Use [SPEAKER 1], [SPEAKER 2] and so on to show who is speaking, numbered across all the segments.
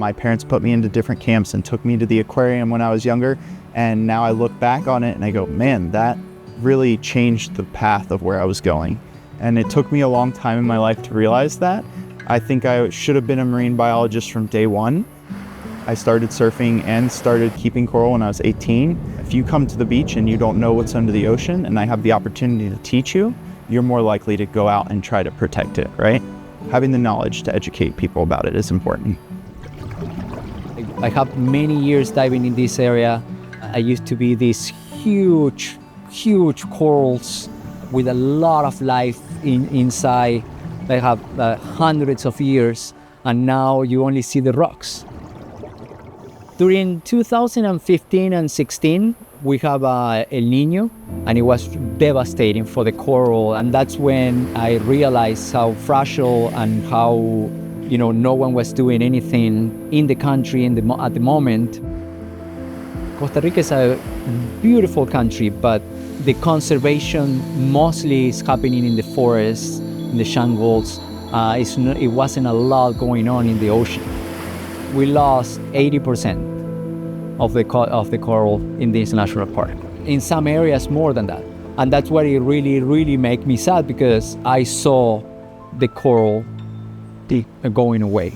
[SPEAKER 1] My parents put me into different camps and took me to the aquarium when I was younger. And now I look back on it and I go, man, that really changed the path of where I was going. And it took me a long time in my life to realize that. I think I should have been a marine biologist from day one. I started surfing and started keeping coral when I was 18. If you come to the beach and you don't know what's under the ocean and I have the opportunity to teach you, you're more likely to go out and try to protect it, right? Having the knowledge to educate people about it is important.
[SPEAKER 2] I have many years diving in this area. I used to be these huge corals with a lot of life inside. They have hundreds of years, and now you only see the rocks. During 2015 and 16, we have El Niño, and it was devastating for the coral. And that's when I realized how fragile and how, no one was doing anything in the country at the moment. Costa Rica is a beautiful country, but the conservation mostly is happening in the forests, in the jungles. It wasn't a lot going on in the ocean. We lost 80% of the coral in this national park. In some areas more than that. And that's what it really made me sad, because I saw the coral going away.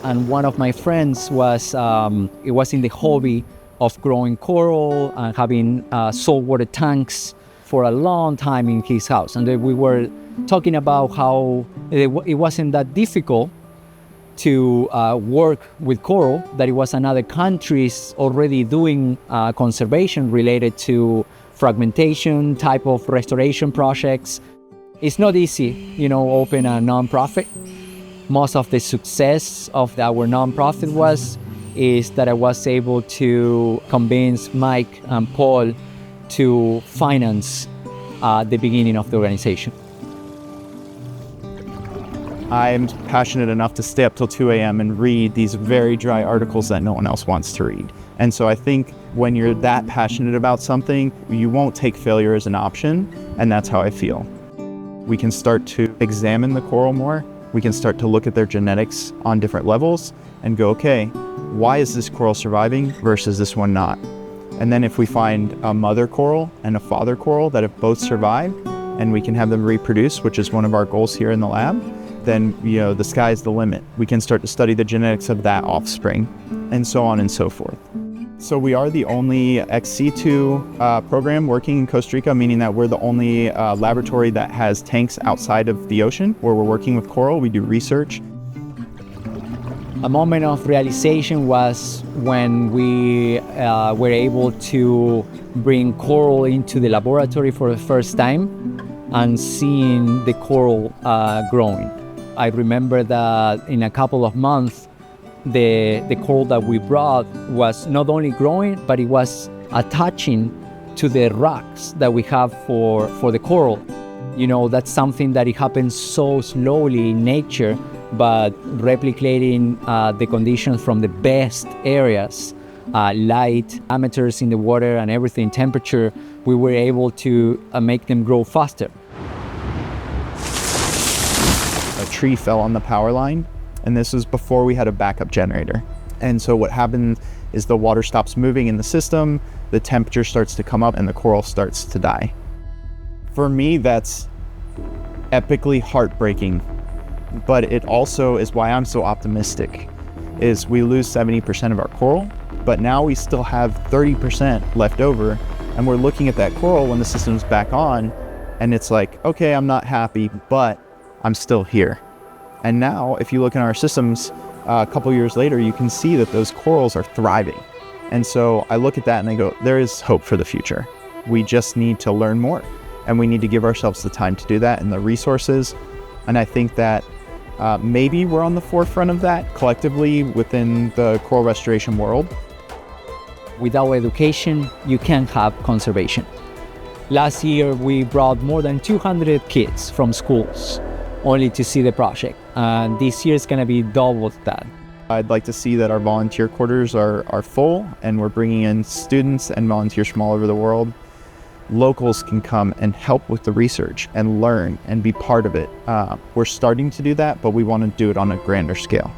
[SPEAKER 2] And one of my friends was in the hobby of growing coral and having saltwater tanks for a long time in his house. And we were talking about how it wasn't that difficult to work with coral, that it was another countries already doing conservation related to fragmentation type of restoration projects. It's not easy, open a nonprofit. Most of the success of our nonprofit is that I was able to convince Mike and Paul to finance the beginning of the organization.
[SPEAKER 1] I'm passionate enough to stay up till 2 a.m. and read these very dry articles that no one else wants to read. And so I think when you're that passionate about something, you won't take failure as an option, and that's how I feel. We can start to examine the coral more. We can start to look at their genetics on different levels and go, okay, why is this coral surviving versus this one not? And then if we find a mother coral and a father coral that have both survived, and we can have them reproduce, which is one of our goals here in the lab, then the sky's the limit. We can start to study the genetics of that offspring, and so on and so forth. So we are the only ex-situ program working in Costa Rica, meaning that we're the only laboratory that has tanks outside of the ocean where we're working with coral. We do research.
[SPEAKER 2] A moment of realization was when we were able to bring coral into the laboratory for the first time and seeing the coral growing. I remember that in a couple of months, the coral that we brought was not only growing, but it was attaching to the rocks that we have for the coral. That's something that it happens so slowly in nature, but replicating the conditions from the best areas, light, parameters in the water and everything, temperature, we were able to make them grow faster.
[SPEAKER 1] A tree fell on the power line, and this was before we had a backup generator. And so what happened is the water stops moving in the system, the temperature starts to come up, and the coral starts to die. For me, that's epically heartbreaking, but it also is why I'm so optimistic, is we lose 70% of our coral, but now we still have 30% left over, and we're looking at that coral when the system's back on, and it's like, okay, I'm not happy, but I'm still here. And now, if you look in our systems a couple years later, you can see that those corals are thriving. And so I look at that and I go, there is hope for the future. We just need to learn more, and we need to give ourselves the time to do that and the resources. And I think that maybe we're on the forefront of that collectively within the coral restoration world.
[SPEAKER 2] Without education, you can't have conservation. Last year, we brought more than 200 kids from schools only to see the project. And this year is going to be double that.
[SPEAKER 1] I'd like to see that our volunteer quarters are full, and we're bringing in students and volunteers from all over the world. locals can come and help with the research and learn and be part of it. We're starting to do that, but we want to do it on a grander scale.